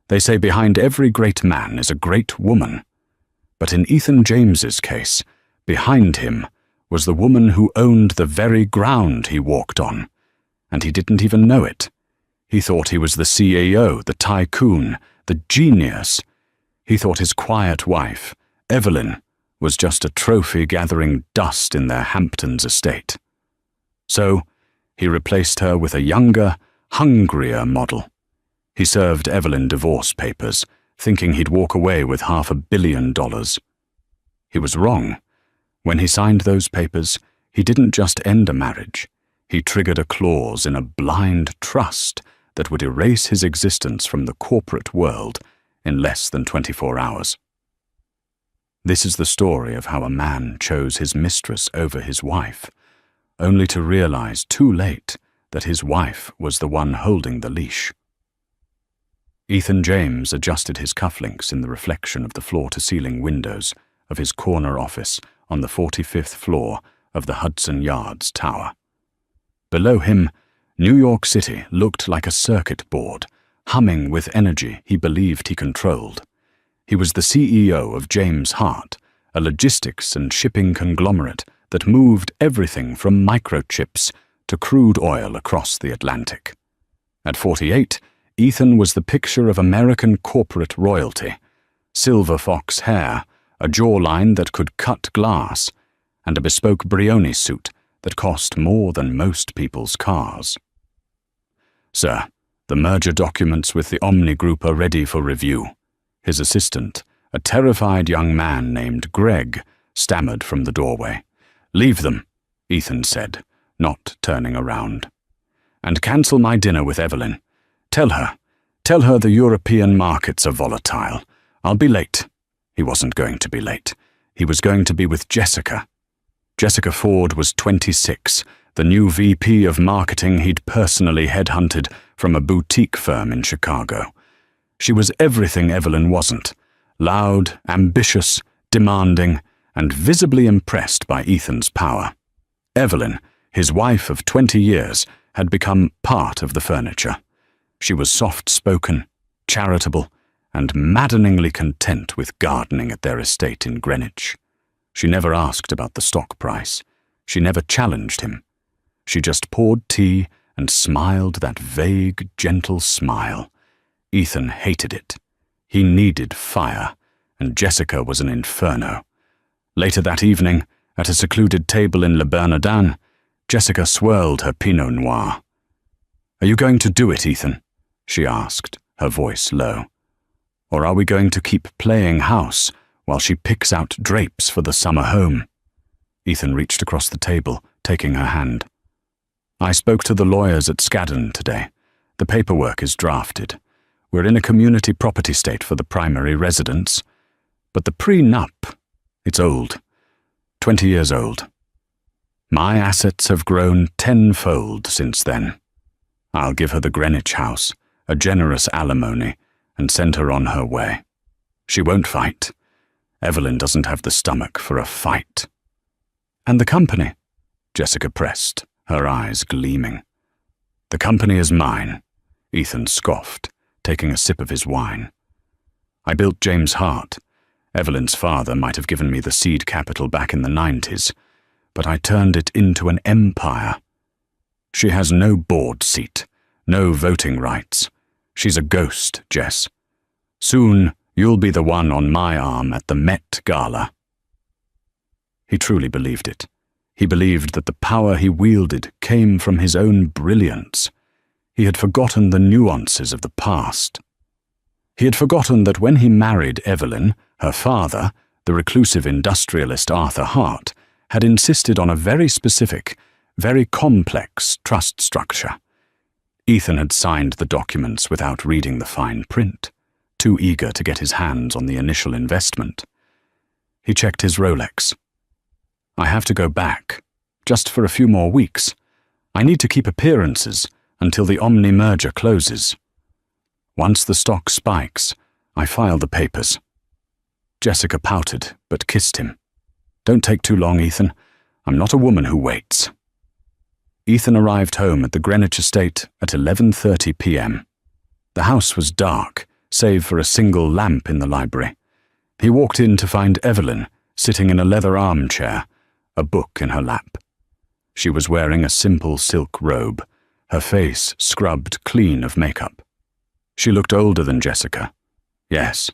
They say behind every great man is a great woman. But in Ethan James's case, behind him was the woman who owned the very ground he walked on, and he didn't even know it. He thought he was the CEO, the tycoon, the genius. He thought his quiet wife, Evelyn, was just a trophy gathering dust in their Hamptons estate. So, he replaced her with a younger, hungrier model. He served Evelyn divorce papers, thinking he'd walk away with $500 million. He was wrong. When he signed those papers, he didn't just end a marriage. He triggered a clause in a blind trust that would erase his existence from the corporate world in less than 24 hours. This is the story of how a man chose his mistress over his wife, only to realize too late that his wife was the one holding the leash. Ethan James adjusted his cufflinks in the reflection of the floor-to-ceiling windows of his corner office on the 45th floor of the Hudson Yards Tower. Below him, New York City looked like a circuit board, humming with energy he believed he controlled. He was the CEO of James Hart, a logistics and shipping conglomerate that moved everything from microchips to crude oil across the Atlantic. At 48, Ethan was the picture of American corporate royalty: silver fox hair, a jawline that could cut glass, and a bespoke Brioni suit that cost more than most people's cars. "Sir, the merger documents with the Omni Group are ready for review." His assistant, a terrified young man named Greg, stammered from the doorway. "Leave them," Ethan said, not turning around. "And cancel my dinner with Evelyn. Tell her the European markets are volatile. I'll be late." He wasn't going to be late. He was going to be with Jessica. Jessica Ford was 26, the new VP of marketing he'd personally headhunted from a boutique firm in Chicago. She was everything Evelyn wasn't: loud, ambitious, demanding, and visibly impressed by Ethan's power. Evelyn, his wife of 20 years, had become part of the furniture. She was soft-spoken, charitable, and maddeningly content with gardening at their estate in Greenwich. She never asked about the stock price. She never challenged him. She just poured tea and smiled that vague, gentle smile. Ethan hated it. He needed fire, and Jessica was an inferno. Later that evening, at a secluded table in Le Bernardin, Jessica swirled her Pinot Noir. "Are you going to do it, Ethan?" she asked, her voice low. "Or are we going to keep playing house while she picks out drapes for the summer home?" Ethan reached across the table, taking her hand. "I spoke to the lawyers at Skadden today. The paperwork is drafted. We're in a community property state for the primary residence. But the prenup, it's old. 20 years old. My assets have grown tenfold since then. I'll give her the Greenwich house, a generous alimony, and send her on her way. She won't fight. Evelyn doesn't have the stomach for a fight." "And the company?" Jessica pressed, her eyes gleaming. "The company is mine," Ethan scoffed, taking a sip of his wine. "I built James Hart. Evelyn's father might have given me the seed capital back in the 90s, but I turned it into an empire. She has no board seat, no voting rights. She's a ghost, Jess. Soon, you'll be the one on my arm at the Met Gala." He truly believed it. He believed that the power he wielded came from his own brilliance. He had forgotten the nuances of the past. He had forgotten that when he married Evelyn, her father, the reclusive industrialist Arthur Hart, had insisted on a very specific, very complex trust structure. Ethan had signed the documents without reading the fine print, too eager to get his hands on the initial investment. He checked his Rolex. "I have to go back, just for a few more weeks. I need to keep appearances until the Omni merger closes. Once the stock spikes, I file the papers." Jessica pouted, but kissed him. "Don't take too long, Ethan. I'm not a woman who waits." Ethan arrived home at the Greenwich estate at 11:30 p.m. The house was dark, save for a single lamp in the library. He walked in to find Evelyn sitting in a leather armchair, a book in her lap. She was wearing a simple silk robe, her face scrubbed clean of makeup. She looked older than Jessica, yes,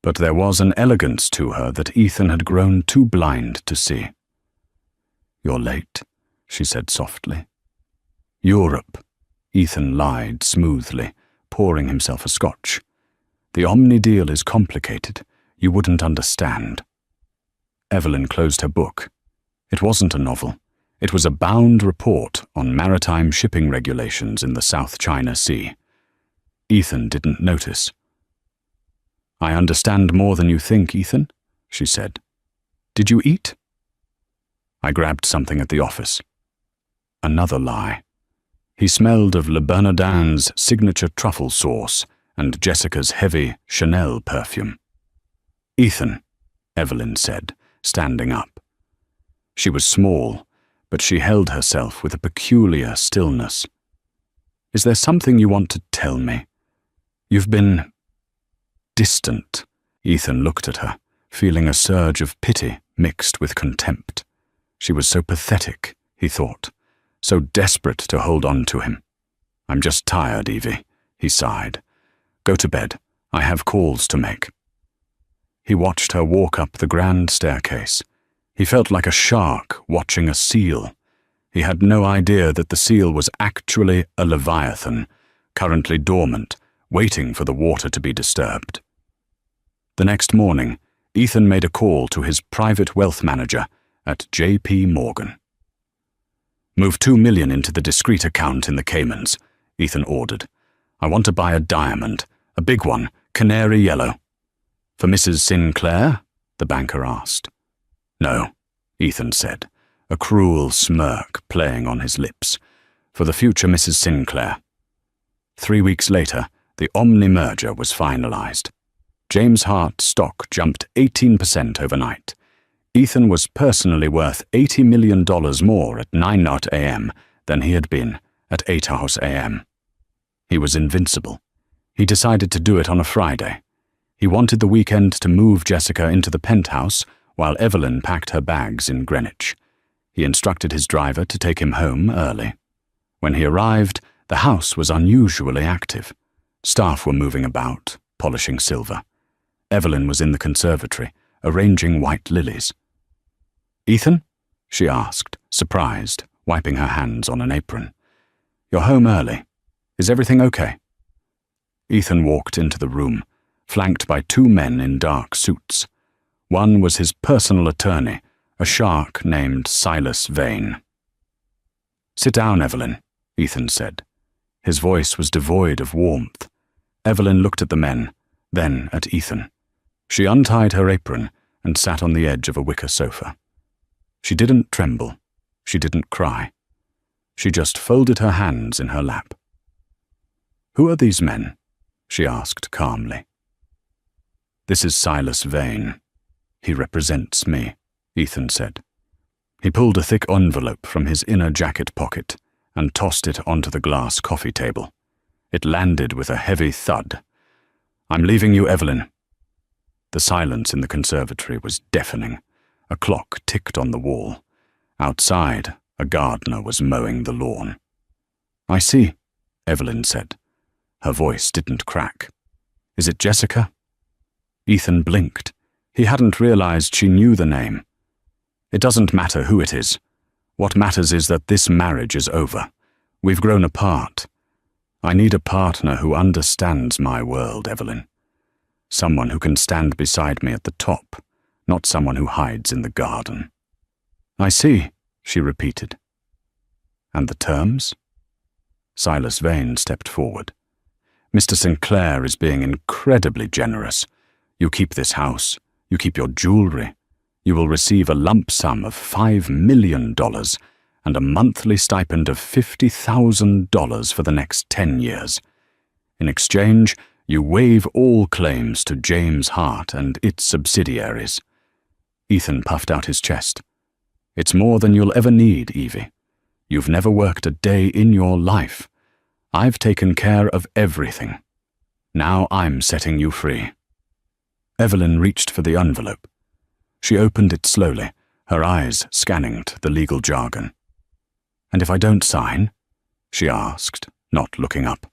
but there was an elegance to her that Ethan had grown too blind to see. "You're late," she said softly. "Europe," Ethan lied smoothly, pouring himself a scotch. "The Omni deal is complicated. You wouldn't understand." Evelyn closed her book. It wasn't a novel. It was a bound report on maritime shipping regulations in the South China Sea. Ethan didn't notice. "I understand more than you think, Ethan," she said. "Did you eat?" "I grabbed something at the office." Another lie. He smelled of Le Bernardin's signature truffle sauce and Jessica's heavy Chanel perfume. "Ethan," Evelyn said, standing up. She was small, but she held herself with a peculiar stillness. "Is there something you want to tell me? You've been distant." Ethan looked at her, feeling a surge of pity mixed with contempt. She was so pathetic, he thought, so desperate to hold on to him. "I'm just tired, Evie," he sighed. "Go to bed. I have calls to make." He watched her walk up the grand staircase. He felt like a shark watching a seal. He had no idea that the seal was actually a leviathan, currently dormant, waiting for the water to be disturbed. The next morning, Ethan made a call to his private wealth manager at J.P. Morgan. "Move $2 million into the discrete account in the Caymans," Ethan ordered. "I want to buy a diamond, a big one, canary yellow." "For Mrs. Sinclair?" the banker asked. "No," Ethan said, a cruel smirk playing on his lips. "For the future Mrs. Sinclair." 3 weeks later, the Omni merger was finalized. James Hart's stock jumped 18% overnight. Ethan was personally worth $80 million more at 9:00 a.m. than he had been at 8:00 a.m. He was invincible. He decided to do it on a Friday. He wanted the weekend to move Jessica into the penthouse while Evelyn packed her bags in Greenwich. He instructed his driver to take him home early. When he arrived, the house was unusually active. Staff were moving about, polishing silver. Evelyn was in the conservatory, arranging white lilies. "Ethan?" she asked, surprised, wiping her hands on an apron. "You're home early. Is everything okay?" Ethan walked into the room, flanked by 2 men in dark suits. One was his personal attorney, a shark named Silas Vane. "Sit down, Evelyn," Ethan said. His voice was devoid of warmth. Evelyn looked at the men, then at Ethan. She untied her apron and sat on the edge of a wicker sofa. She didn't tremble. She didn't cry. She just folded her hands in her lap. "Who are these men?" she asked calmly. "This is Silas Vane. He represents me," Ethan said. He pulled a thick envelope from his inner jacket pocket and tossed it onto the glass coffee table. It landed with a heavy thud. "I'm leaving you, Evelyn." The silence in the conservatory was deafening. A clock ticked on the wall. Outside, a gardener was mowing the lawn. "I see," Evelyn said. Her voice didn't crack. "Is it Jessica?" Ethan blinked. He hadn't realized she knew the name. "It doesn't matter who it is. What matters is that this marriage is over. We've grown apart. I need a partner who understands my world, Evelyn. Someone who can stand beside me at the top, not someone who hides in the garden." "I see," she repeated. "And the terms?" Silas Vane stepped forward. "Mr. Sinclair is being incredibly generous. You keep this house. You keep your jewelry. You will receive a lump sum of $5 million and a monthly stipend of $50,000 for the next 10 years. In exchange, you waive all claims to James Hart and its subsidiaries." Ethan puffed out his chest. "It's more than you'll ever need, Evie. You've never worked a day in your life. I've taken care of everything." Now I'm setting you free." Evelyn reached for the envelope. She opened it slowly, her eyes scanning the legal jargon. "And if I don't sign?" she asked, not looking up.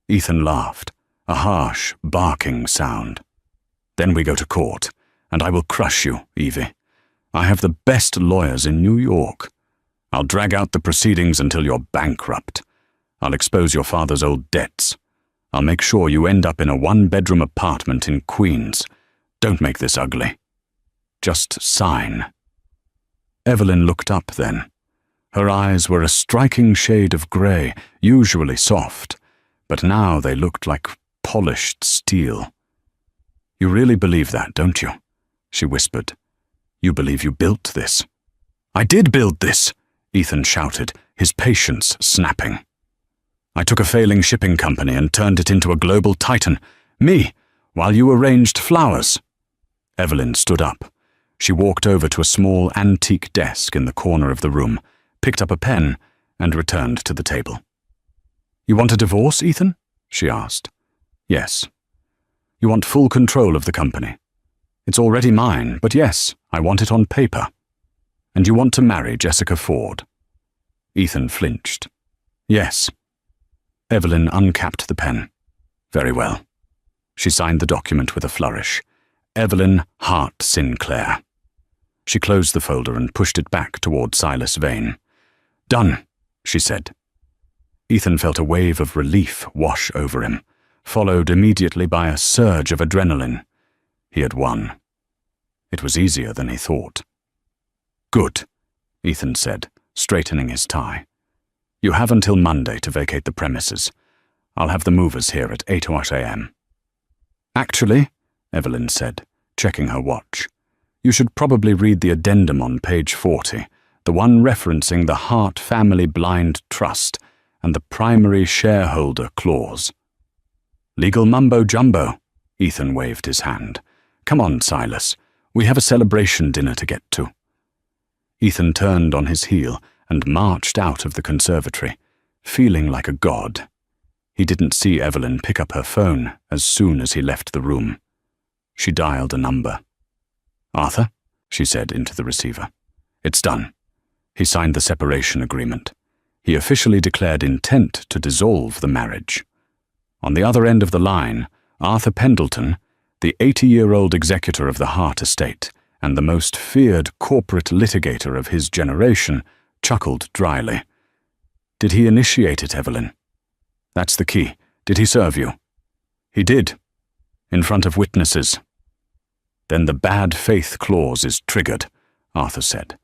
Ethan laughed, a harsh, barking sound. "Then we go to court, and I will crush you, Evie. I have the best lawyers in New York. I'll drag out the proceedings until you're bankrupt. I'll expose your father's old debts. I'll make sure you end up in a one-bedroom apartment in Queens. Don't make this ugly. Just sign." Evelyn looked up then. Her eyes were a striking shade of grey, usually soft, but now they looked like polished steel. "You really believe that, don't you?" she whispered. "You believe you built this?" "I did build this," Ethan shouted, his patience snapping. "I took a failing shipping company and turned it into a global titan. Me, while you arranged flowers." Evelyn stood up. She walked over to a small antique desk in the corner of the room, picked up a pen, and returned to the table. "You want a divorce, Ethan?" she asked. "Yes." "You want full control of the company?" "It's already mine, but yes, I want it on paper." "And you want to marry Jessica Ford?" Ethan flinched. "Yes." Evelyn uncapped the pen. "Very well." She signed the document with a flourish. Evelyn Hart Sinclair. She closed the folder and pushed it back toward Silas Vane. "Done," she said. Ethan felt a wave of relief wash over him, followed immediately by a surge of adrenaline. He had won. It was easier than he thought. "Good," Ethan said, straightening his tie. "You have until Monday to vacate the premises. I'll have the movers here at 8 a.m. "Actually," Evelyn said, checking her watch, "you should probably read the addendum on page 40, the one referencing the Hart Family Blind Trust and the primary shareholder clause." "Legal mumbo-jumbo," Ethan waved his hand. "Come on, Silas. We have a celebration dinner to get to." Ethan turned on his heel and marched out of the conservatory, feeling like a god. He didn't see Evelyn pick up her phone as soon as he left the room. She dialed a number. "Arthur," she said into the receiver. "It's done." He signed the separation agreement. He officially declared intent to dissolve the marriage. On the other end of the line, Arthur Pendleton, the 80-year-old executor of the Hart estate and the most feared corporate litigator of his generation, chuckled dryly. "Did he initiate it, Evelyn?" "That's the key. Did he serve you?" "He did. In front of witnesses." "Then the bad faith clause is triggered," Arthur said.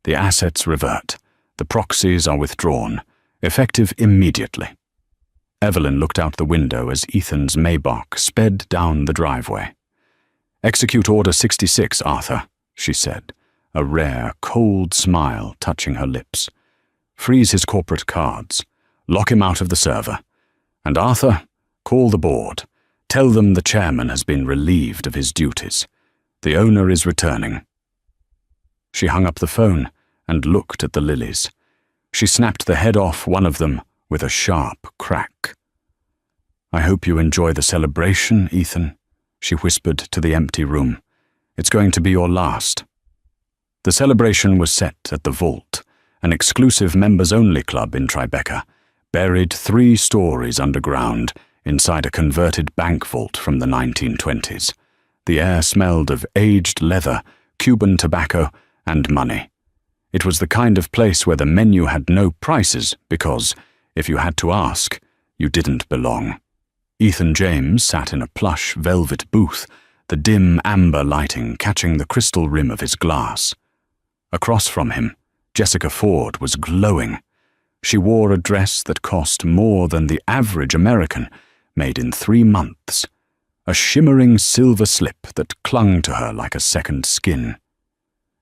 "The assets revert. The proxies are withdrawn, effective immediately." Evelyn looked out the window as Ethan's Maybach sped down the driveway. "Execute Order 66, Arthur," she said, a rare, cold smile touching her lips. "Freeze his corporate cards. Lock him out of the server. And Arthur, call the board. Tell them the chairman has been relieved of his duties. The owner is returning." She hung up the phone and looked at the lilies. She snapped the head off one of them with a sharp crack. "I hope you enjoy the celebration, Ethan," she whispered to the empty room. "It's going to be your last." The celebration was set at the Vault, an exclusive members-only club in Tribeca, buried 3 stories underground inside a converted bank vault from the 1920s. The air smelled of aged leather, Cuban tobacco, and money. It was the kind of place where the menu had no prices because, if you had to ask, you didn't belong. Ethan James sat in a plush velvet booth, the dim amber lighting catching the crystal rim of his glass. Across from him, Jessica Ford was glowing. She wore a dress that cost more than the average American, made in 3 months. A shimmering silver slip that clung to her like a second skin.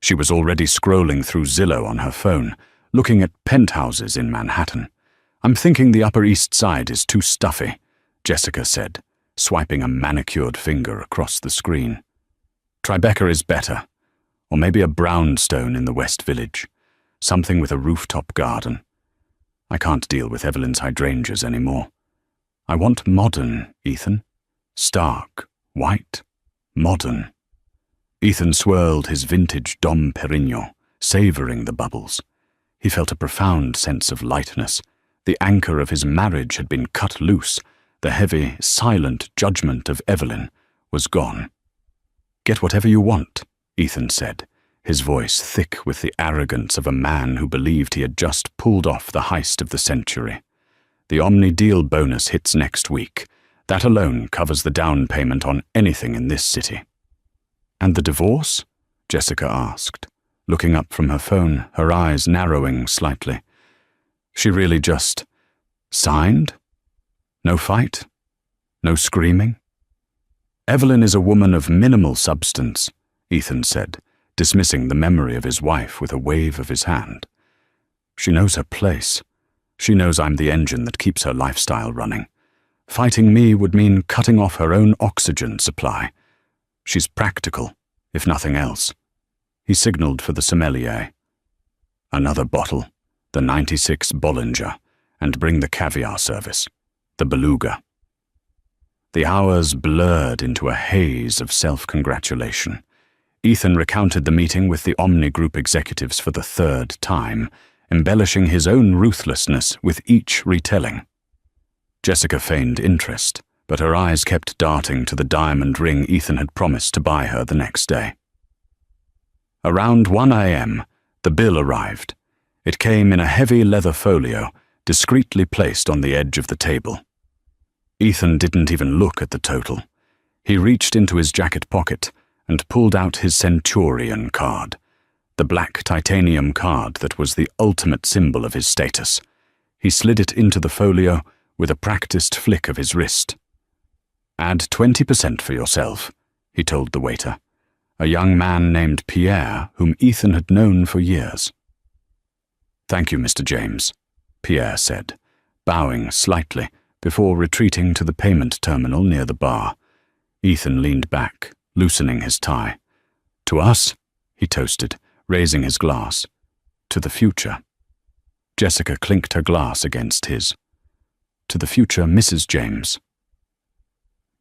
She was already scrolling through Zillow on her phone, looking at penthouses in Manhattan. "I'm thinking the Upper East Side is too stuffy," Jessica said, swiping a manicured finger across the screen. "Tribeca is better, or maybe a brownstone in the West Village, something with a rooftop garden. I can't deal with Evelyn's hydrangeas anymore. I want modern, Ethan." Stark, white, modern. Ethan swirled his vintage Dom Perignon, savouring the bubbles. He felt a profound sense of lightness. The anchor of his marriage had been cut loose. The heavy, silent judgment of Evelyn was gone. "Get whatever you want," Ethan said, his voice thick with the arrogance of a man who believed he had just pulled off the heist of the century. "The Omni deal bonus hits next week. That alone covers the down payment on anything in this city." "And the divorce?" Jessica asked, looking up from her phone, her eyes narrowing slightly. "She really just signed? No fight? No screaming?" "Evelyn is a woman of minimal substance," Ethan said, dismissing the memory of his wife with a wave of his hand. "She knows her place. She knows I'm the engine that keeps her lifestyle running. Fighting me would mean cutting off her own oxygen supply. She's practical, if nothing else." He signaled for the sommelier. "Another bottle, the 96 Bollinger, and bring the caviar service, the beluga." The hours blurred into a haze of self-congratulation. Ethan recounted the meeting with the Omni Group executives for the third time, embellishing his own ruthlessness with each retelling. Jessica feigned interest, but her eyes kept darting to the diamond ring Ethan had promised to buy her the next day. Around 1 a.m., the bill arrived. It came in a heavy leather folio, discreetly placed on the edge of the table. Ethan didn't even look at the total. He reached into his jacket pocket and pulled out his Centurion card, the black titanium card that was the ultimate symbol of his status. He slid it into the folio with a practiced flick of his wrist. "Add 20% for yourself," he told the waiter, a young man named Pierre whom Ethan had known for years. "Thank you, Mr. James," Pierre said, bowing slightly before retreating to the payment terminal near the bar. Ethan leaned back, loosening his tie. "To us," he toasted, raising his glass. "To the future." Jessica clinked her glass against his. "To the future, Mrs. James."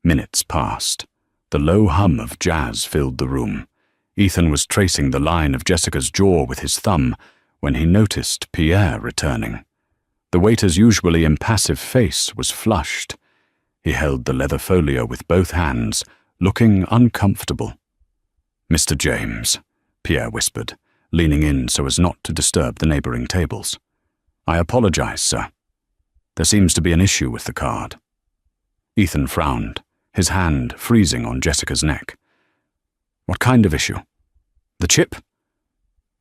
Minutes passed. The low hum of jazz filled the room. Ethan was tracing the line of Jessica's jaw with his thumb when he noticed Pierre returning. The waiter's usually impassive face was flushed. He held the leather folio with both hands, looking uncomfortable. "Mr. James," Pierre whispered, leaning in so as not to disturb the neighboring tables. "I apologize, sir. There seems to be an issue with the card." Ethan frowned, his hand freezing on Jessica's neck. "What kind of issue? The chip?"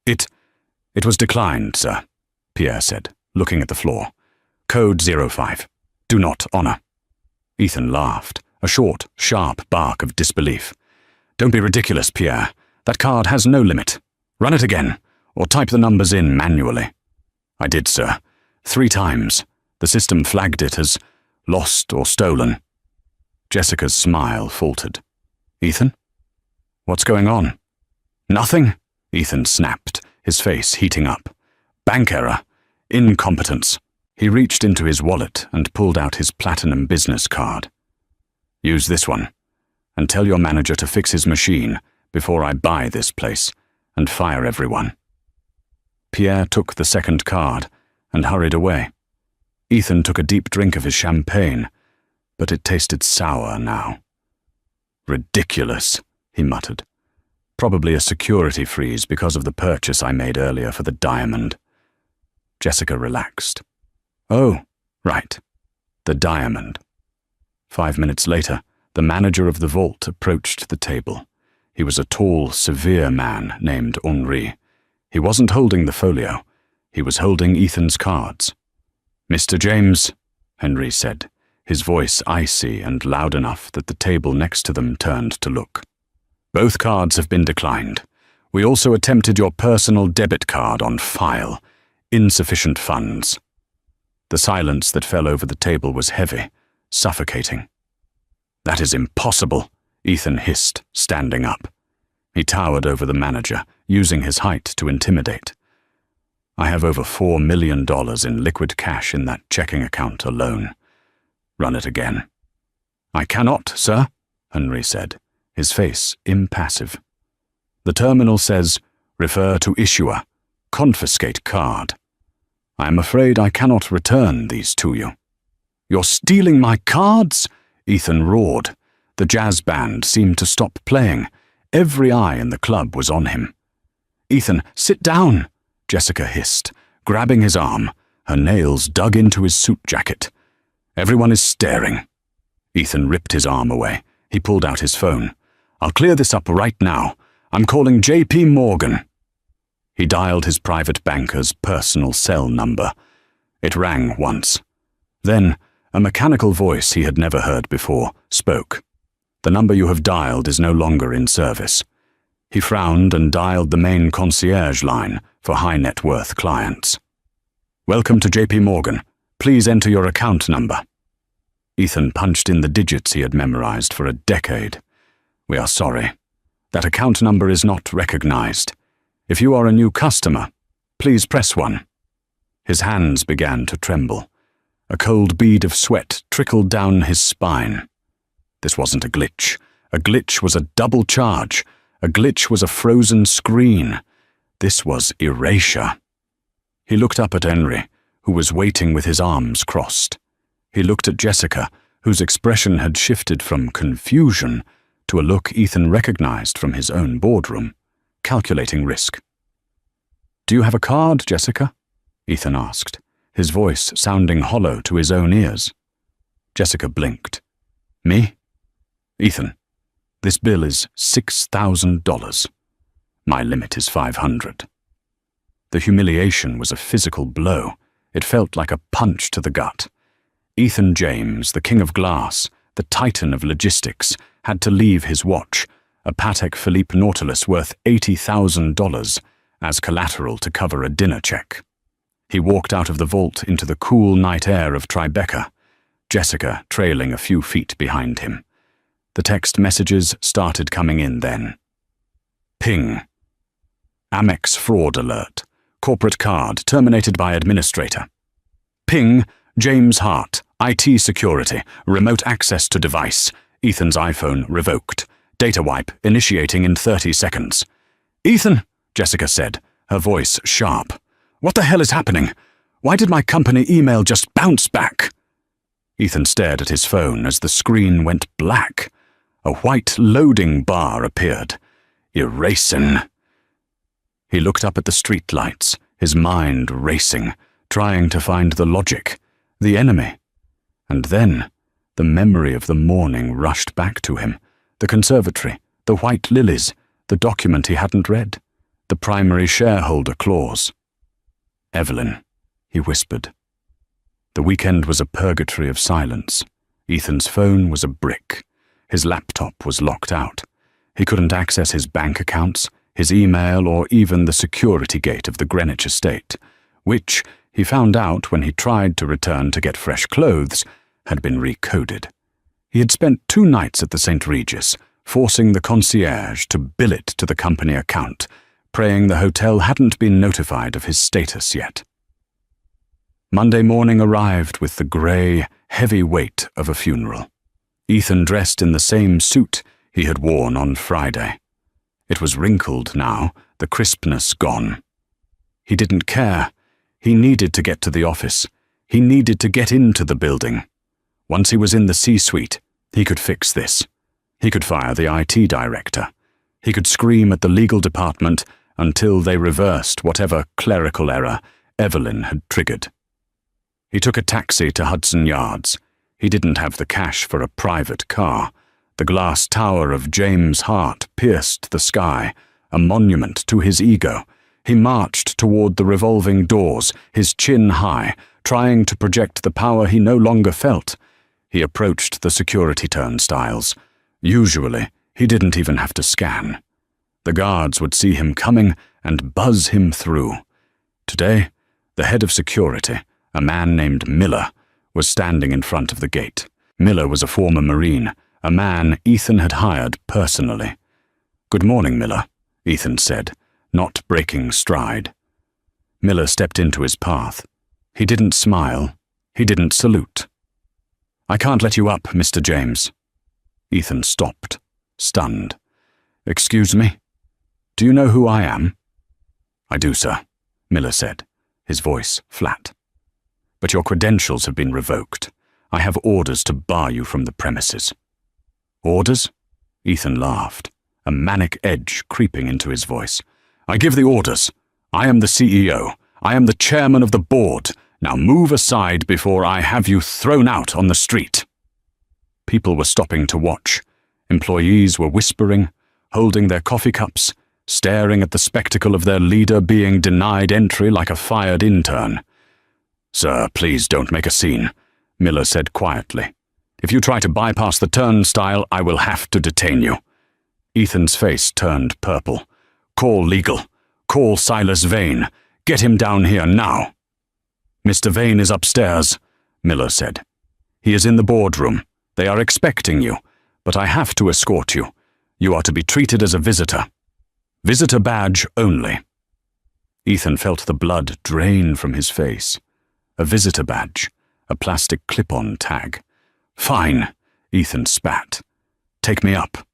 It was declined, sir," Pierre said, looking at the floor. "Code 05. Do not honor." Ethan laughed, a short, sharp bark of disbelief. "Don't be ridiculous, Pierre. That card has no limit. Run it again, or type the numbers in manually." "I did, sir. 3 times. The system flagged it as lost or stolen." Jessica's smile faltered. "Ethan? What's going on?" "Nothing," Ethan snapped, his face heating up. "Bank error. Incompetence." He reached into his wallet and pulled out his platinum business card. "Use this one, and tell your manager to fix his machine before I buy this place and fire everyone." Pierre took the second card and hurried away. Ethan took a deep drink of his champagne, but it tasted sour now. "Ridiculous," he muttered. "Probably a security freeze because of the purchase I made earlier for the diamond." Jessica relaxed. "Oh, right. The diamond." 5 minutes later, the manager of the vault approached the table. He was a tall, severe man named Henri. He wasn't holding the folio. He was holding Ethan's cards. "Mr. James," Henri said, his voice icy and loud enough that the table next to them turned to look. "Both cards have been declined. We also attempted your personal debit card on file. Insufficient funds." The silence that fell over the table was heavy, suffocating. "That is impossible," Ethan hissed, standing up. He towered over the manager, using his height to intimidate. "I have over $4 million in liquid cash in that checking account alone. Run it again." "I cannot, sir," Henry said, his face impassive. "The terminal says, 'Refer to issuer. Confiscate card.' I am afraid I cannot return these to you." "You're stealing my cards?" Ethan roared. The jazz band seemed to stop playing. Every eye in the club was on him. "Ethan, sit down," Jessica hissed, grabbing his arm, her nails dug into his suit jacket. "Everyone is staring." Ethan ripped his arm away. He pulled out his phone. "I'll clear this up right now. I'm calling J.P. Morgan." He dialed his private banker's personal cell number. It rang once. Then, a mechanical voice he had never heard before spoke. "The number you have dialed is no longer in service." He frowned and dialed the main concierge line for high-net-worth clients. "Welcome to J.P. Morgan. Please enter your account number." Ethan punched in the digits he had memorized for a decade. "We are sorry. That account number is not recognized. If you are a new customer, please press 1. His hands began to tremble. A cold bead of sweat trickled down his spine. This wasn't a glitch. A glitch was a double charge. A glitch was a frozen screen. This was erasure. He looked up at Henry, who was waiting with his arms crossed. He looked at Jessica, whose expression had shifted from confusion to a look Ethan recognized from his own boardroom, calculating risk. "Do you have a card, Jessica?" Ethan asked, his voice sounding hollow to his own ears. Jessica blinked. "Me?" "Ethan, this bill is $6,000. My limit is $500. The humiliation was a physical blow. It felt like a punch to the gut. Ethan James, the king of glass, the titan of logistics, had to leave his watch, a Patek Philippe Nautilus worth $80,000, as collateral to cover a dinner check. He walked out of the vault into the cool night air of Tribeca, Jessica trailing a few feet behind him. The text messages started coming in then. Ping. Amex fraud alert. Corporate card terminated by administrator. Ping. James Hart. IT security. Remote access to device. Ethan's iPhone revoked. Data wipe initiating in 30 seconds. "Ethan," Jessica said, her voice sharp. "What the hell is happening? Why did my company email just bounce back?" Ethan stared at his phone as the screen went black. A white loading bar appeared. Erasing. He looked up at the streetlights, his mind racing, trying to find the logic, the enemy. And then, the memory of the morning rushed back to him. The conservatory, the white lilies, the document he hadn't read, the primary shareholder clause. "Evelyn," he whispered. The weekend was a purgatory of silence. Ethan's phone was a brick. His laptop was locked out. He couldn't access his bank accounts, his email, or even the security gate of the Greenwich estate, which, he found out when he tried to return to get fresh clothes, had been recoded. He had spent 2 nights at the St. Regis, forcing the concierge to bill it to the company account, praying the hotel hadn't been notified of his status yet. Monday morning arrived with the grey, heavy weight of a funeral. Ethan dressed in the same suit he had worn on Friday. It was wrinkled now, the crispness gone. He didn't care. He needed to get to the office. He needed to get into the building. Once he was in the C-suite, he could fix this. He could fire the IT director. He could scream at the legal department until they reversed whatever clerical error Evelyn had triggered. He took a taxi to Hudson Yards. He didn't have the cash for a private car. The glass tower of James Hart pierced the sky, a monument to his ego. He marched toward the revolving doors, his chin high, trying to project the power he no longer felt. He approached the security turnstiles. Usually, he didn't even have to scan. The guards would see him coming and buzz him through. Today, the head of security, a man named Miller, was standing in front of the gate. Miller was a former Marine, a man Ethan had hired personally. "Good morning, Miller," Ethan said, not breaking stride. Miller stepped into his path. He didn't smile. He didn't salute. "I can't let you up, Mr. James," Ethan stopped, stunned. "Excuse me? Do you know who I am?" "I do, sir," Miller said, his voice flat. "But your credentials have been revoked. I have orders to bar you from the premises." "Orders?" Ethan laughed, a manic edge creeping into his voice. "I give the orders. I am the CEO. I am the chairman of the board. Now move aside before I have you thrown out on the street." People were stopping to watch. Employees were whispering, holding their coffee cups, staring at the spectacle of their leader being denied entry like a fired intern. "Sir, please don't make a scene," Miller said quietly. "If you try to bypass the turnstile, I will have to detain you." Ethan's face turned purple. "Call legal. Call Silas Vane. Get him down here now." "Mr. Vane is upstairs," Miller said. "He is in the boardroom. They are expecting you, but I have to escort you. You are to be treated as a visitor. Visitor badge only." Ethan felt the blood drain from his face. A visitor badge, a plastic clip-on tag. "Fine," Ethan spat. "Take me up."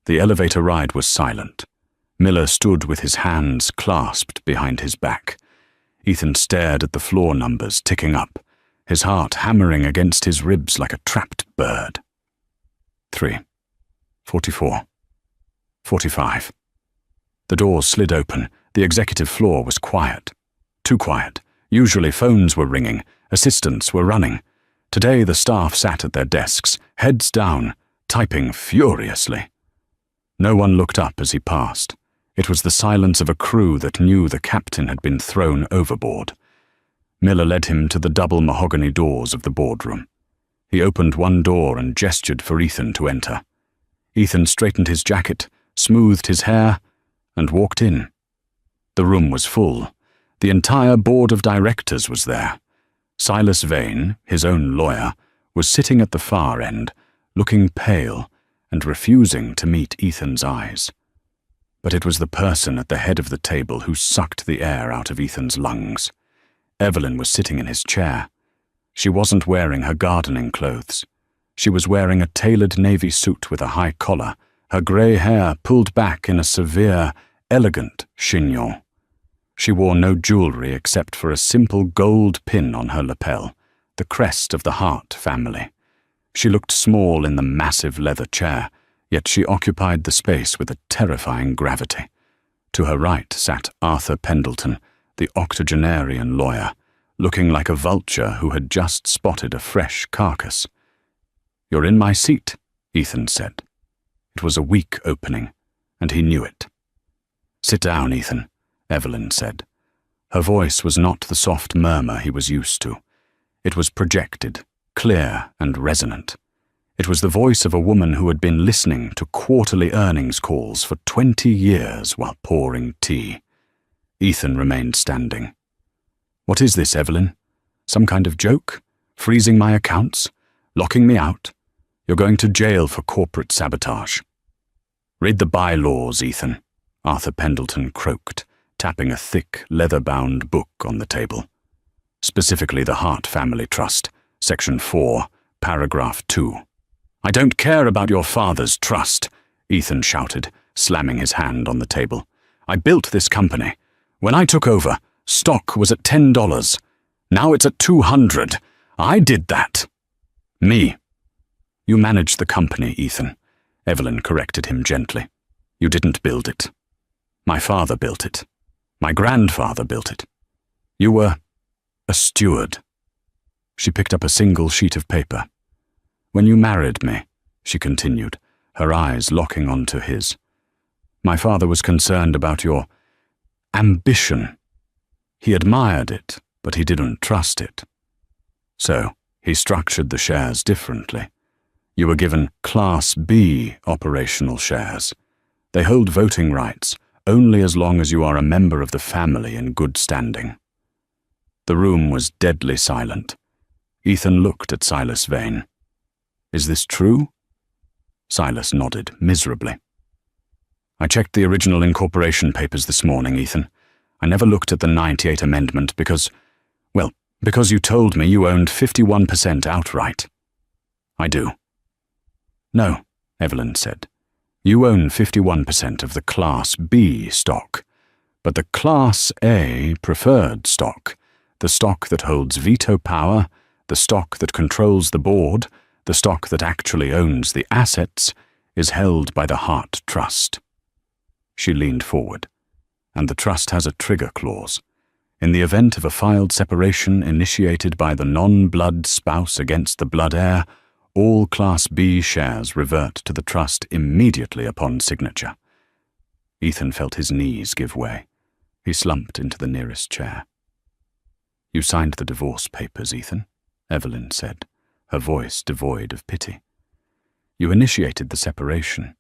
The elevator ride was silent. Miller stood with his hands clasped behind his back. Ethan stared at the floor numbers ticking up, his heart hammering against his ribs like a trapped bird. 3, 44, 45. The doors slid open. The executive floor was quiet. Too quiet. Usually phones were ringing, assistants were running. Today the staff sat at their desks, heads down, typing furiously. No one looked up as he passed. It was the silence of a crew that knew the captain had been thrown overboard. Miller led him to the double mahogany doors of the boardroom. He opened one door and gestured for Ethan to enter. Ethan straightened his jacket, smoothed his hair, and walked in. The room was full. The entire board of directors was there. Silas Vane, his own lawyer, was sitting at the far end, looking pale and refusing to meet Ethan's eyes. But it was the person at the head of the table who sucked the air out of Ethan's lungs. Evelyn was sitting in his chair. She wasn't wearing her gardening clothes. She was wearing a tailored navy suit with a high collar, her grey hair pulled back in a severe, elegant chignon. She wore no jewellery except for a simple gold pin on her lapel, the crest of the Hart family. She looked small in the massive leather chair, yet she occupied the space with a terrifying gravity. To her right sat Arthur Pendleton, the octogenarian lawyer, looking like a vulture who had just spotted a fresh carcass. "You're in my seat," Ethan said. It was a weak opening, and he knew it. "Sit down, Ethan," Evelyn said. Her voice was not the soft murmur he was used to. It was projected, clear and resonant. It was the voice of a woman who had been listening to quarterly earnings calls for 20 years while pouring tea. Ethan remained standing. "What is this, Evelyn? Some kind of joke? Freezing my accounts? Locking me out? You're going to jail for corporate sabotage." "Read the bylaws, Ethan," Arthur Pendleton croaked, tapping a thick, leather-bound book on the table. "Specifically the Hart Family Trust, Section 4, Paragraph 2. "I don't care about your father's trust," Ethan shouted, slamming his hand on the table. "I built this company. When I took over, stock was at $10. Now it's at $200. I did that." "Me." "You managed the company, Ethan," Evelyn corrected him gently. "You didn't build it. My father built it. My grandfather built it. You were a steward." She picked up a single sheet of paper. "When you married me," she continued, her eyes locking onto his, "my father was concerned about your ambition. He admired it, but he didn't trust it. So he structured the shares differently. You were given Class B operational shares. They hold voting rights only as long as you are a member of the family in good standing." The room was deadly silent. Ethan looked at Silas Vane. "Is this true?" Silas nodded miserably. "I checked the original incorporation papers this morning, Ethan. I never looked at the 98 amendment because you told me you owned 51% outright." "I do." "No, Evelyn said. You own 51% of the Class B stock, but the Class A preferred stock, the stock that holds veto power, the stock that controls the board, the stock that actually owns the assets, is held by the Hart Trust. She leaned forward. And the trust has a trigger clause. In the event of a filed separation initiated by the non-blood spouse against the blood heir, all Class B shares revert to the trust immediately upon signature. Ethan felt his knees give way. He slumped into the nearest chair. You signed the divorce papers, Ethan, Evelyn said, her voice devoid of pity. You initiated the separation.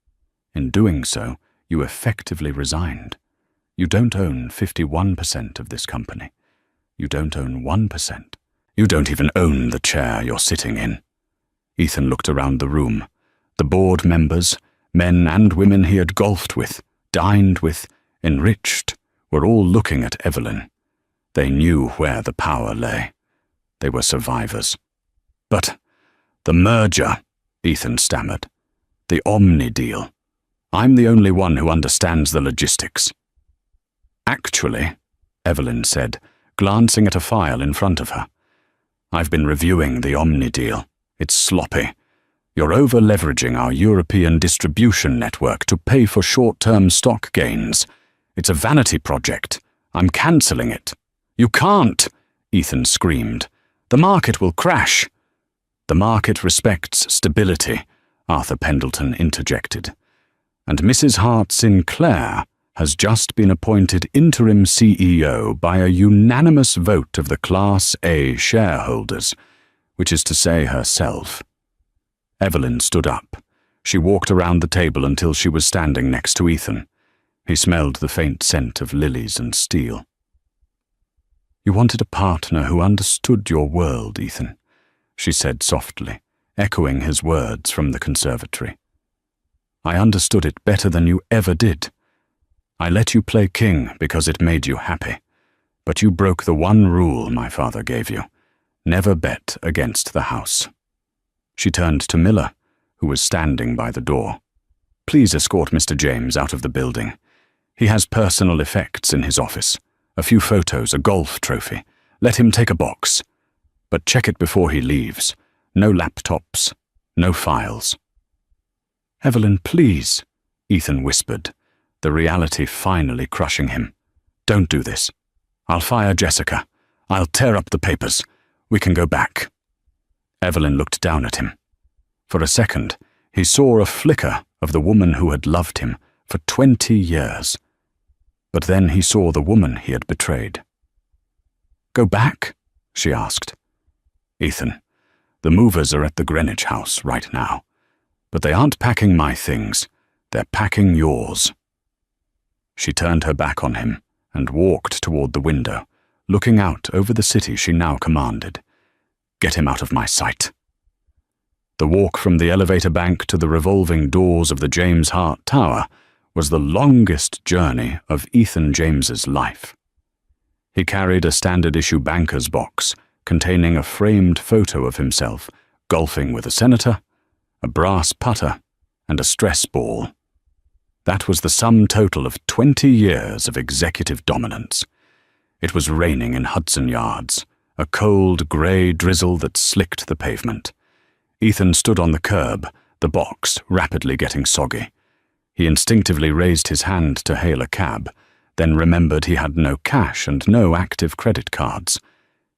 In doing so, you effectively resigned. You don't own 51% of this company. You don't own 1%. You don't even own the chair you're sitting in. Ethan looked around the room. The board members, men and women he had golfed with, dined with, enriched, were all looking at Evelyn. They knew where the power lay. They were survivors. But the merger, Ethan stammered. The Omni deal. I'm the only one who understands the logistics. Actually, Evelyn said, glancing at a file in front of her. I've been reviewing the Omni deal. It's sloppy. You're over-leveraging our European distribution network to pay for short-term stock gains. It's a vanity project. I'm cancelling it. You can't, Ethan screamed. The market will crash. The market respects stability, Arthur Pendleton interjected. And Mrs. Hart Sinclair has just been appointed interim CEO by a unanimous vote of the Class A shareholders, which is to say herself. Evelyn stood up. She walked around the table until she was standing next to Ethan. He smelled the faint scent of lilies and steel. You wanted a partner who understood your world, Ethan, she said softly, echoing his words from the conservatory. I understood it better than you ever did. I let you play king because it made you happy, but you broke the one rule my father gave you. Never bet against the house. She turned to Miller, who was standing by the door. Please escort Mr. James out of the building. He has personal effects in his office. A few photos, a golf trophy. Let him take a box. But check it before he leaves. No laptops, no files. Evelyn, please, Ethan whispered, the reality finally crushing him. Don't do this. I'll fire Jessica. I'll tear up the papers. We can go back. Evelyn looked down at him. For a second, he saw a flicker of the woman who had loved him for 20 years. But then he saw the woman he had betrayed. Go back? She asked. Ethan, the movers are at the Greenwich house right now. But they aren't packing my things. They're packing yours. She turned her back on him and walked toward the window, looking out over the city she now commanded. Get him out of my sight. The walk from the elevator bank to the revolving doors of the James Hart Tower was the longest journey of Ethan James's life. He carried a standard-issue banker's box containing a framed photo of himself golfing with a senator, a brass putter, and a stress ball. That was the sum total of 20 years of executive dominance. It was raining in Hudson Yards, a cold grey drizzle that slicked the pavement. Ethan stood on the curb, the box rapidly getting soggy. He instinctively raised his hand to hail a cab, then remembered he had no cash and no active credit cards.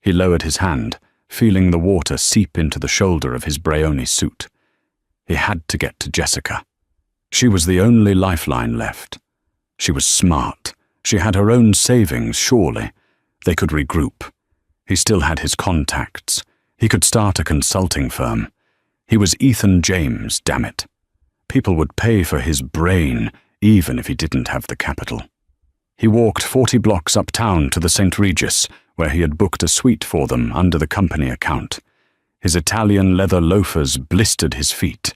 He lowered his hand, feeling the water seep into the shoulder of his Brioni suit. He had to get to Jessica. She was the only lifeline left. She was smart. She had her own savings, surely. They could regroup. He still had his contacts. He could start a consulting firm. He was Ethan James, damn it. People would pay for his brain, even if he didn't have the capital. He walked 40 blocks uptown to the St. Regis, where he had booked a suite for them under the company account. His Italian leather loafers blistered his feet.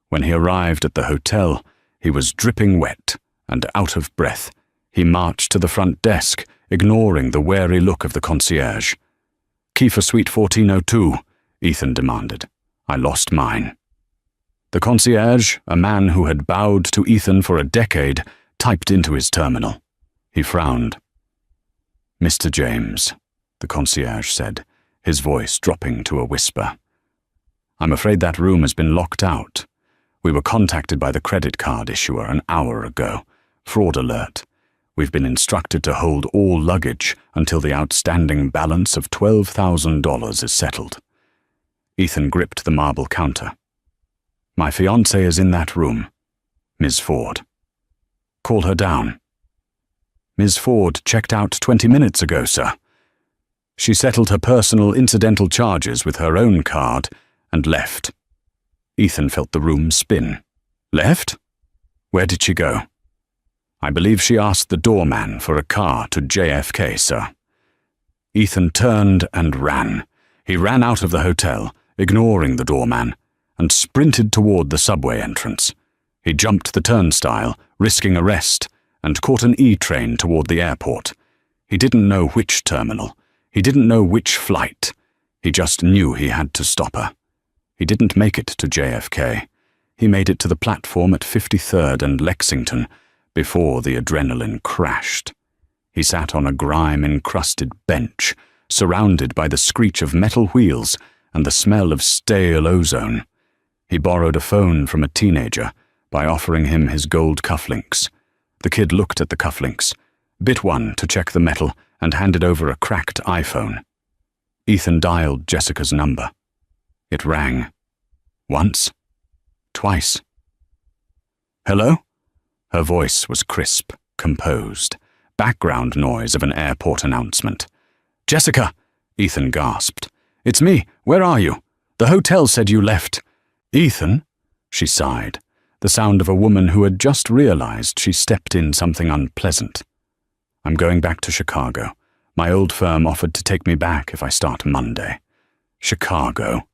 When he arrived at the hotel, he was dripping wet and out of breath. He marched to the front desk, ignoring the wary look of the concierge. Key for suite 1402, Ethan demanded. I lost mine. The concierge, a man who had bowed to Ethan for a decade, typed into his terminal. He frowned. "Mr. James," the concierge said, his voice dropping to a whisper. "I'm afraid that room has been locked out. We were contacted by the credit card issuer an hour ago. Fraud alert. We've been instructed to hold all luggage until the outstanding balance of $12,000 is settled." Ethan gripped the marble counter. "My fiancée is in that room. Ms. Ford." "Call her down." "Ms. Ford checked out 20 minutes ago, sir. She settled her personal incidental charges with her own card and left." Ethan felt the room spin. "Left? Where did she go?" "I believe she asked the doorman for a car to JFK, sir." Ethan turned and ran. He ran out of the hotel, ignoring the doorman, and sprinted toward the subway entrance. He jumped the turnstile, risking arrest, and caught an E-train toward the airport. He didn't know which terminal. He didn't know which flight. He just knew he had to stop her. He didn't make it to JFK. He made it to the platform at 53rd and Lexington before the adrenaline crashed. He sat on a grime-encrusted bench, surrounded by the screech of metal wheels and the smell of stale ozone. He borrowed a phone from a teenager by offering him his gold cufflinks. The kid looked at the cufflinks, bit one to check the metal, and handed over a cracked iPhone. Ethan dialed Jessica's number. It rang. Once. Twice. "Hello?" Her voice was crisp, composed, background noise of an airport announcement. "Jessica!" Ethan gasped. "It's me. Where are you? The hotel said you left." "Ethan?" She sighed, the sound of a woman who had just realized she stepped in something unpleasant. "I'm going back to Chicago. My old firm offered to take me back if I start Monday." "Chicago?"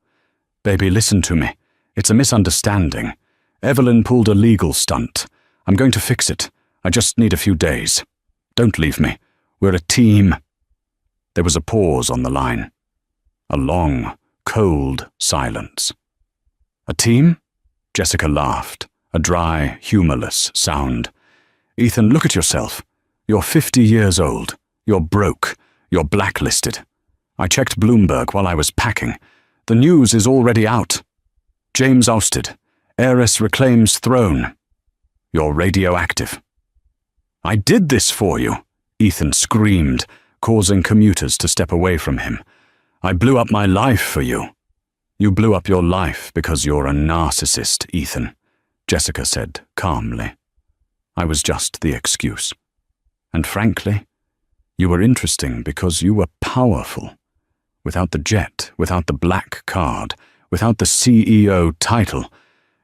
"Baby, listen to me. It's a misunderstanding. Evelyn pulled a legal stunt. I'm going to fix it. I just need a few days. Don't leave me. We're a team." There was a pause on the line. A long, cold silence. "A team?" Jessica laughed, a dry, humorless sound. "Ethan, look at yourself. You're 50 years old. You're broke. You're blacklisted. I checked Bloomberg while I was packing. The news is already out. James ousted. Heiress reclaims throne. You're radioactive." "I did this for you," Ethan screamed, causing commuters to step away from him. "I blew up my life for you." "You blew up your life because you're a narcissist, Ethan," Jessica said calmly. "I was just the excuse. And frankly, you were interesting because you were powerful. Without the jet, without the black card, without the CEO title,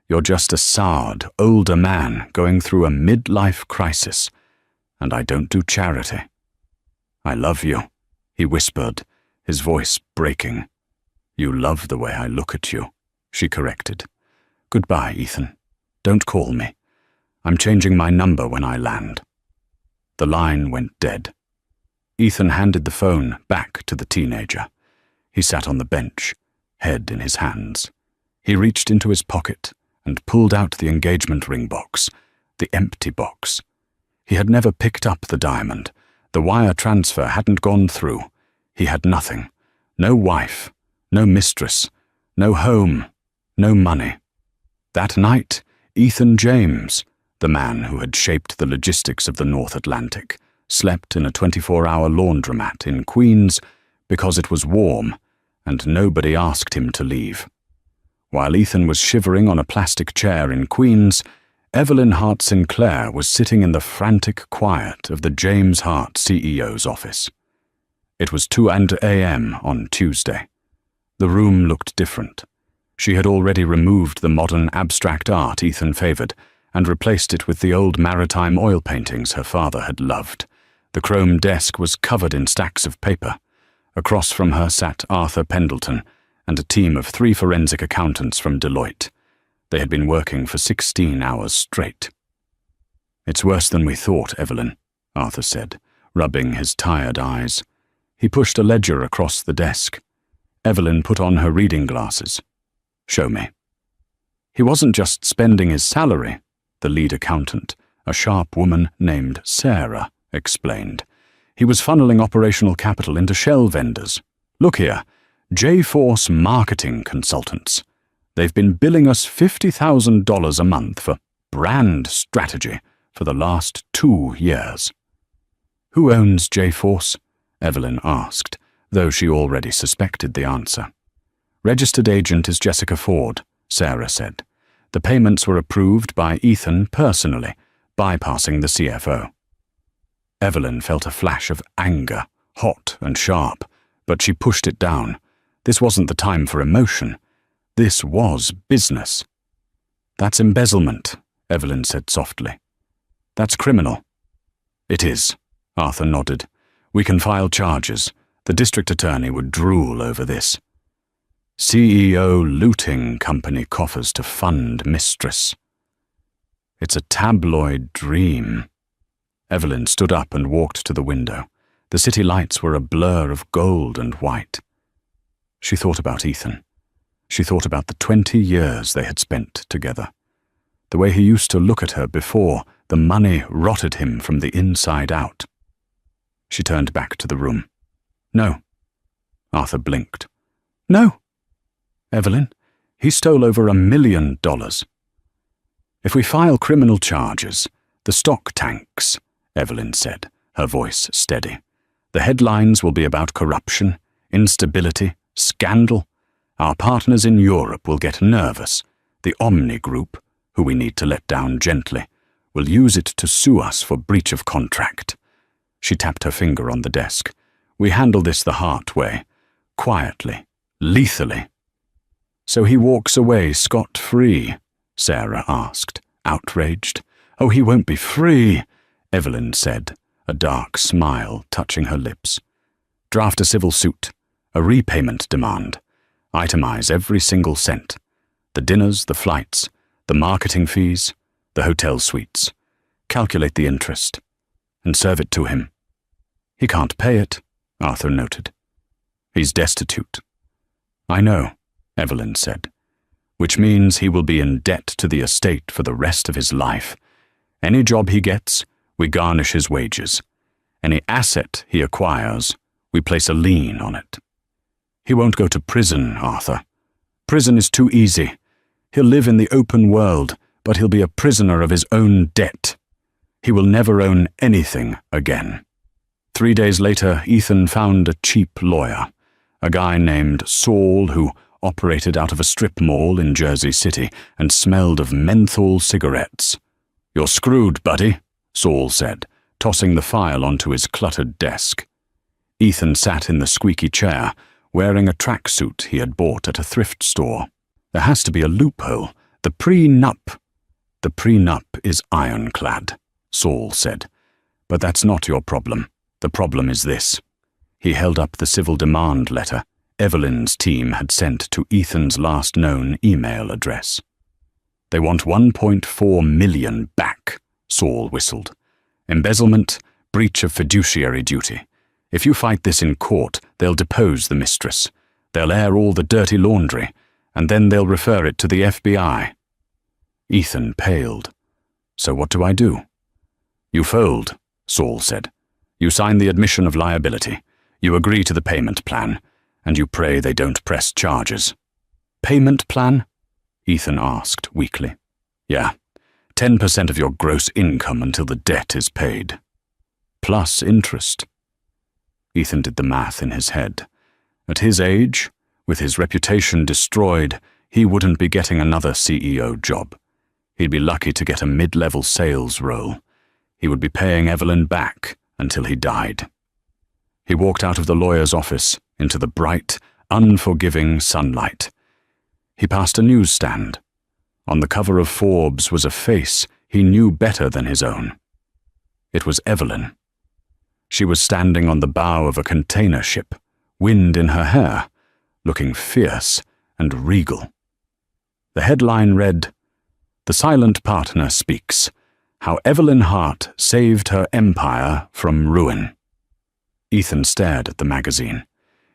you're just a soured, older man going through a midlife crisis. And I don't do charity." "I love you," he whispered, his voice breaking. "You love the way I look at you," she corrected. "Goodbye, Ethan. Don't call me. I'm changing my number when I land." The line went dead. Ethan handed the phone back to the teenager. He sat on the bench, head in his hands. He reached into his pocket and pulled out the engagement ring box, the empty box. He had never picked up the diamond. The wire transfer hadn't gone through. He had nothing. No wife, no mistress, no home, no money. That night, Ethan James, the man who had shaped the logistics of the North Atlantic, slept in a 24-hour laundromat in Queens because it was warm and nobody asked him to leave. While Ethan was shivering on a plastic chair in Queens, Evelyn Hart Sinclair was sitting in the frantic quiet of the James Hart CEO's office. It was 2 a.m. on Tuesday. The room looked different. She had already removed the modern abstract art Ethan favored and replaced it with the old maritime oil paintings her father had loved. The chrome desk was covered in stacks of paper. Across from her sat Arthur Pendleton and a team of 3 forensic accountants from Deloitte. They had been working for 16 hours straight. "It's worse than we thought, Evelyn," Arthur said, rubbing his tired eyes. He pushed a ledger across the desk. Evelyn put on her reading glasses. "Show me." He wasn't just spending his salary, the lead accountant, a sharp woman named Sarah, explained. He was funneling operational capital into shell vendors. Look here, J-Force marketing consultants. They've been billing us $50,000 a month for brand strategy for the last 2 years. Who owns J-Force? Evelyn asked, though she already suspected the answer. Registered agent is Jessica Ford, Sarah said. The payments were approved by Ethan personally, bypassing the CFO. Evelyn felt a flash of anger, hot and sharp, but she pushed it down. This wasn't the time for emotion. This was business. That's embezzlement, Evelyn said softly. That's criminal. It is, Arthur nodded. We can file charges. The district attorney would drool over this. CEO looting company coffers to fund MISTRESS. It's a tabloid dream. Evelyn stood up and walked to the window. The city lights were a blur of gold and white. She thought about Ethan. She thought about the 20 years they had spent together. The way he used to look at her before the money rotted him from the inside out. She turned back to the room. No. Arthur blinked. No. Evelyn, he stole over $1 million. If we file criminal charges, the stock tanks, Evelyn said, her voice steady. The headlines will be about corruption, instability, scandal. Our partners in Europe will get nervous. The Omni Group, who we need to let down gently, will use it to sue us for breach of contract. She tapped her finger on the desk. We handle this the hard way, quietly, lethally. So he walks away scot-free? Sarah asked, outraged. Oh, he won't be free, Evelyn said, a dark smile touching her lips. Draft a civil suit, a repayment demand. Itemize every single cent. The dinners, the flights, the marketing fees, the hotel suites. Calculate the interest, and serve it to him. He can't pay it, Arthur noted. He's destitute. I know, Evelyn said, which means he will be in debt to the estate for the rest of his life. Any job he gets, we garnish his wages. Any asset he acquires, we place a lien on it. He won't go to prison, Arthur. Prison is too easy. He'll live in the open world, but he'll be a prisoner of his own debt. He will never own anything again. 3 days later, Ethan found a cheap lawyer, a guy named Saul who operated out of a strip mall in Jersey City and smelled of menthol cigarettes. You're screwed, buddy, Saul said, tossing the file onto his cluttered desk. Ethan sat in the squeaky chair, wearing a tracksuit he had bought at a thrift store. There has to be a loophole. The prenup. The prenup is ironclad, Saul said. But that's not your problem. The problem is this. He held up the civil demand letter Evelyn's team had sent to Ethan's last known email address. They want $1.4 million back, Saul whistled. Embezzlement, breach of fiduciary duty. If you fight this in court, they'll depose the mistress. They'll air all the dirty laundry, and then they'll refer it to the FBI. Ethan paled. So what do I do? You fold, Saul said. You sign the admission of liability. You agree to the payment plan, and you pray they don't press charges. Payment plan? Ethan asked weakly. Yeah, 10% of your gross income until the debt is paid. Plus interest. Ethan did the math in his head. At his age, with his reputation destroyed, he wouldn't be getting another CEO job. He'd be lucky to get a mid-level sales role. He would be paying Evelyn back until he died. He walked out of the lawyer's office into the bright, unforgiving sunlight. He passed a newsstand. On the cover of Forbes was a face he knew better than his own. It was Evelyn. She was standing on the bow of a container ship, wind in her hair, looking fierce and regal. The headline read, "The Silent Partner Speaks, How Evelyn Hart Saved Her Empire from Ruin." Ethan stared at the magazine.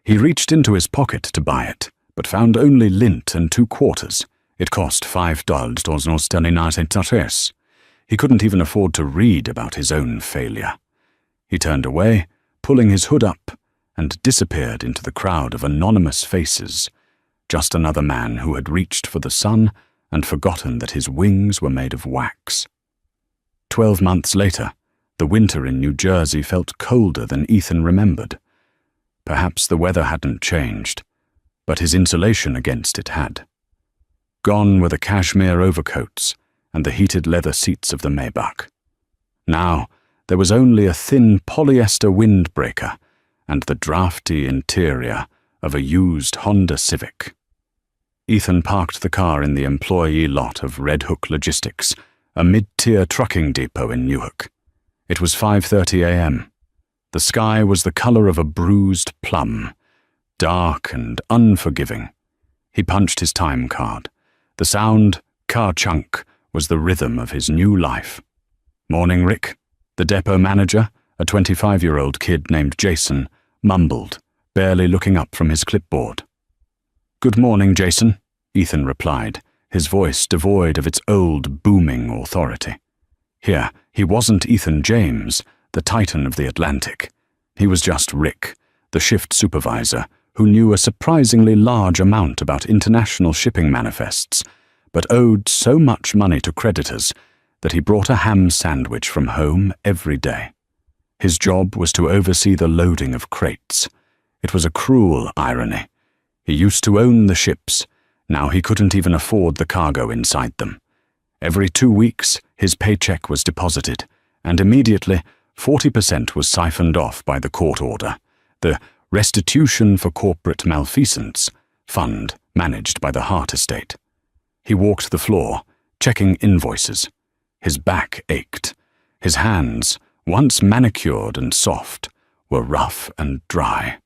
He reached into his pocket to buy it, but found only lint and 2 quarters. It cost $5. He couldn't even afford to read about his own failure. He turned away, pulling his hood up, and disappeared into the crowd of anonymous faces, just another man who had reached for the sun and forgotten that his wings were made of wax. 12 months later, the winter in New Jersey felt colder than Ethan remembered. Perhaps the weather hadn't changed, but his insulation against it had. Gone were the cashmere overcoats and the heated leather seats of the Maybach. Now there was only a thin polyester windbreaker and the drafty interior of a used Honda Civic. Ethan parked the car in the employee lot of Red Hook Logistics, a mid-tier trucking depot in Newark. It was 5:30 a.m. The sky was the color of a bruised plum, dark and unforgiving. He punched his time card. The sound, ka-chunk, was the rhythm of his new life. "Morning, Rick." The depot manager, a 25-year-old kid named Jason, mumbled, barely looking up from his clipboard. "Good morning, Jason," Ethan replied, his voice devoid of its old booming authority. Here, he wasn't Ethan James, the titan of the Atlantic. He was just Rick, the shift supervisor, who knew a surprisingly large amount about international shipping manifests, but owed so much money to creditors that he brought a ham sandwich from home every day. His job was to oversee the loading of crates. It was a cruel irony. He used to own the ships. Now he couldn't even afford the cargo inside them. Every 2 weeks, his paycheck was deposited, and immediately 40% was siphoned off by the court order, the Restitution for Corporate Malfeasance fund managed by the Hart estate. He walked the floor, checking invoices. His back ached. His hands, once manicured and soft, were rough and dry.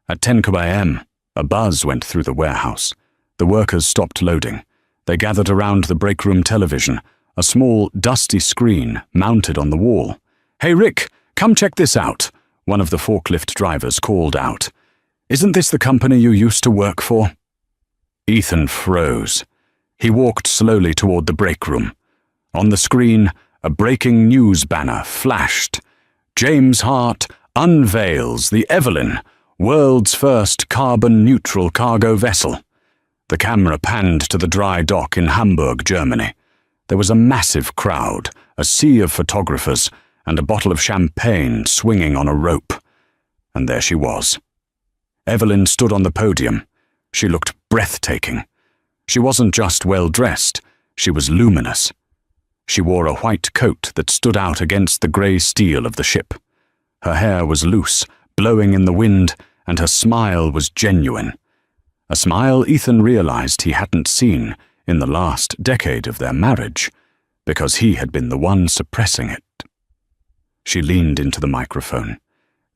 At 10 a.m., a buzz went through the warehouse. The workers stopped loading. They gathered around the breakroom television, a small, dusty screen mounted on the wall. "Hey, Rick, come check this out," one of the forklift drivers called out. "Isn't this the company you used to work for?" Ethan froze. He walked slowly toward the breakroom. On the screen, a breaking news banner flashed. "James Hart unveils the Evelyn, world's first carbon-neutral cargo vessel." The camera panned to the dry dock in Hamburg, Germany. There was a massive crowd, a sea of photographers, and a bottle of champagne swinging on a rope. And there she was. Evelyn stood on the podium. She looked breathtaking. She wasn't just well-dressed, she was luminous. She wore a white coat that stood out against the grey steel of the ship. Her hair was loose, blowing in the wind, and her smile was genuine. A smile Ethan realized he hadn't seen in the last decade of their marriage, because he had been the one suppressing it. She leaned into the microphone.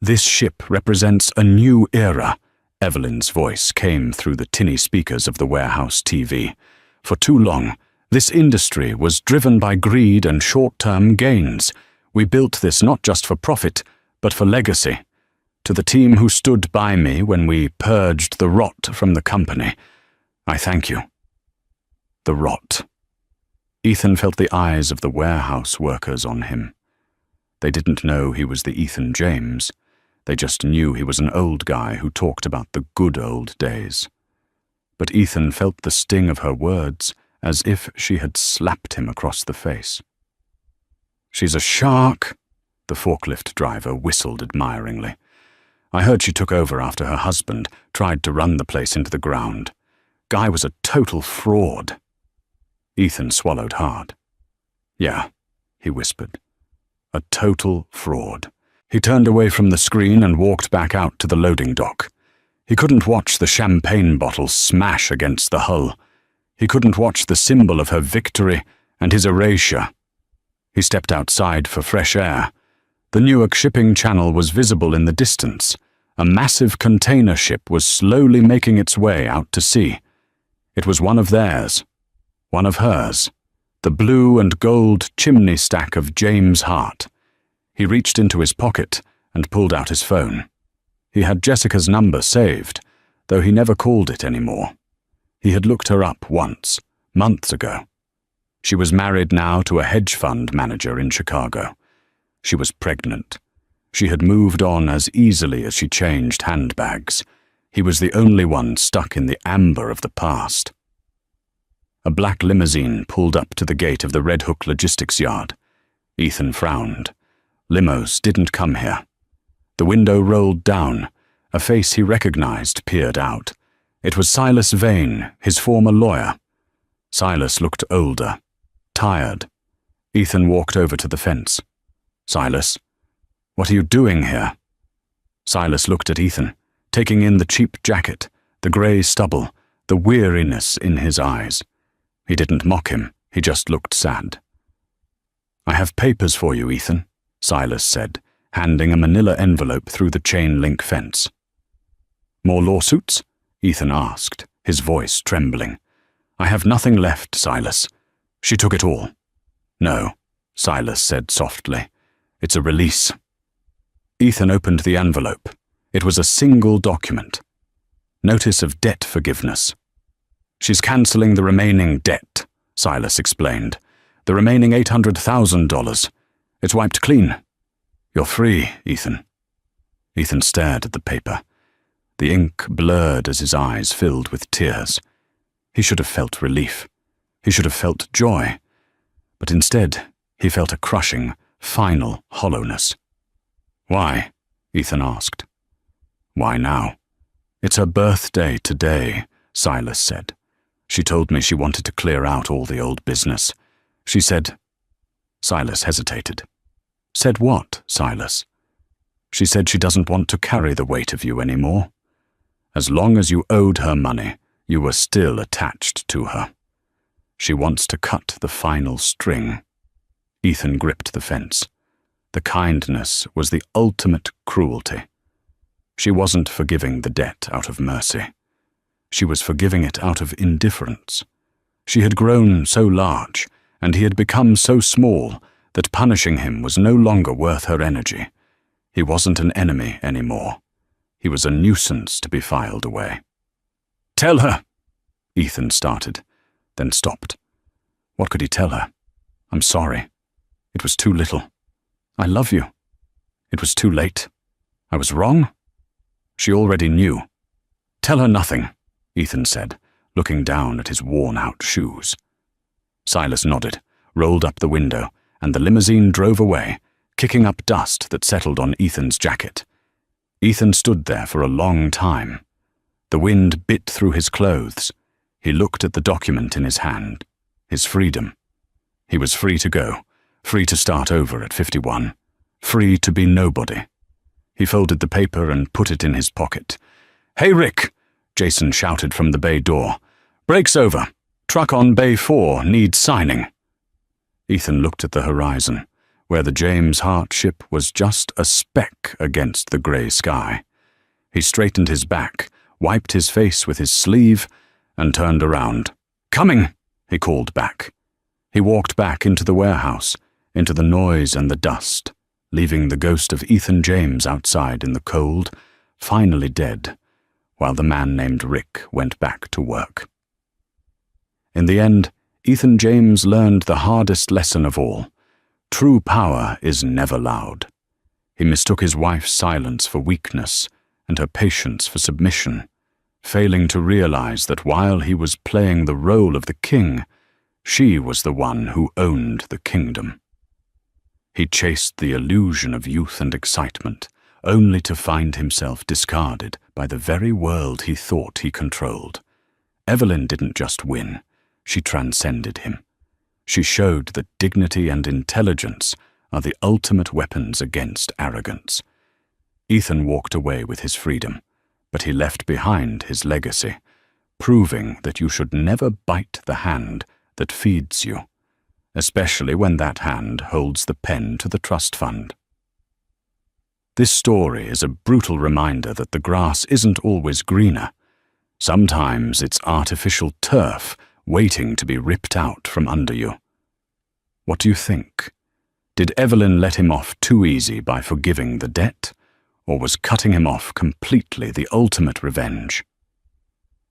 "This ship represents a new era," Evelyn's voice came through the tinny speakers of the warehouse TV. "For too long, this industry was driven by greed and short-term gains. We built this not just for profit, but for legacy. To the team who stood by me when we purged the rot from the company, I thank you." The rot. Ethan felt the eyes of the warehouse workers on him. They didn't know he was the Ethan James. They just knew he was an old guy who talked about the good old days. But Ethan felt the sting of her words as if she had slapped him across the face. "She's a shark," the forklift driver whistled admiringly. "I heard she took over after her husband tried to run the place into the ground. Guy was a total fraud." Ethan swallowed hard. "Yeah," he whispered. "A total fraud." He turned away from the screen and walked back out to the loading dock. He couldn't watch the champagne bottle smash against the hull. He couldn't watch the symbol of her victory and his erasure. He stepped outside for fresh air. The Newark shipping channel was visible in the distance. A massive container ship was slowly making its way out to sea. It was one of theirs, one of hers, the blue and gold chimney stack of James Hart. He reached into his pocket and pulled out his phone. He had Jessica's number saved, though he never called it anymore. He had looked her up once, months ago. She was married now to a hedge fund manager in Chicago. She was pregnant. She had moved on as easily as she changed handbags. He was the only one stuck in the amber of the past. A black limousine pulled up to the gate of the Red Hook logistics yard. Ethan frowned. Limos didn't come here. The window rolled down. A face he recognized peered out. It was Silas Vane, his former lawyer. Silas looked older, tired. Ethan walked over to the fence. "Silas, what are you doing here?" Silas looked at Ethan, taking in the cheap jacket, the grey stubble, the weariness in his eyes. He didn't mock him, he just looked sad. "I have papers for you, Ethan," Silas said, handing a manila envelope through the chain-link fence. "More lawsuits?" Ethan asked, his voice trembling. "I have nothing left, Silas. She took it all." "No," Silas said softly. "It's a release." Ethan opened the envelope. It was a single document. Notice of debt forgiveness. "She's cancelling the remaining debt," Silas explained. "The remaining $800,000. It's wiped clean. You're free, Ethan." Ethan stared at the paper. The ink blurred as his eyes filled with tears. He should have felt relief. He should have felt joy. But instead, he felt a crushing, final hollowness. "Why?" Ethan asked. "Why now?" "It's her birthday today," Silas said. "She told me she wanted to clear out all the old business. She said—" Silas hesitated. "Said what, Silas?" "She said she doesn't want to carry the weight of you anymore. As long as you owed her money, you were still attached to her. She wants to cut the final string." Ethan gripped the fence. The kindness was the ultimate cruelty. She wasn't forgiving the debt out of mercy. She was forgiving it out of indifference. She had grown so large, and he had become so small, that punishing him was no longer worth her energy. He wasn't an enemy anymore. He was a nuisance to be filed away. "Tell her," Ethan started, then stopped. What could he tell her? "I'm sorry. It was too little. I love you. It was too late. I was wrong?" She already knew. "Tell her nothing," Ethan said, looking down at his worn-out shoes. Silas nodded, rolled up the window, and the limousine drove away, kicking up dust that settled on Ethan's jacket. Ethan stood there for a long time. The wind bit through his clothes. He looked at the document in his hand. His freedom. He was free to go, free to start over at 51, free to be nobody. He folded the paper and put it in his pocket. "Hey, Rick!" Jason shouted from the bay door. "Break's over. Truck on Bay 4 needs signing." Ethan looked at the horizon, where the James Hart ship was just a speck against the grey sky. He straightened his back, wiped his face with his sleeve, and turned around. "Coming!" he called back. He walked back into the warehouse, into the noise and the dust, leaving the ghost of Ethan James outside in the cold, finally dead, while the man named Rick went back to work. In the end, Ethan James learned the hardest lesson of all. True power is never loud. He mistook his wife's silence for weakness and her patience for submission, failing to realize that while he was playing the role of the king, she was the one who owned the kingdom. He chased the illusion of youth and excitement, only to find himself discarded by the very world he thought he controlled. Evelyn didn't just win, she transcended him. She showed that dignity and intelligence are the ultimate weapons against arrogance. Ethan walked away with his freedom, but he left behind his legacy, proving that you should never bite the hand that feeds you, especially when that hand holds the pen to the trust fund. This story is a brutal reminder that the grass isn't always greener. Sometimes it's artificial turf waiting to be ripped out from under you. What do you think? Did Evelyn let him off too easy by forgiving the debt, or was cutting him off completely the ultimate revenge?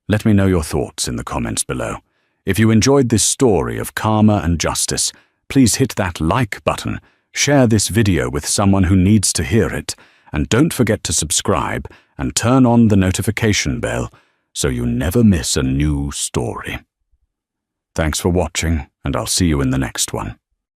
Let me know your thoughts in the comments below. If you enjoyed this story of karma and justice, please hit that like button, share this video with someone who needs to hear it, and don't forget to subscribe and turn on the notification bell so you never miss a new story. Thanks for watching, and I'll see you in the next one.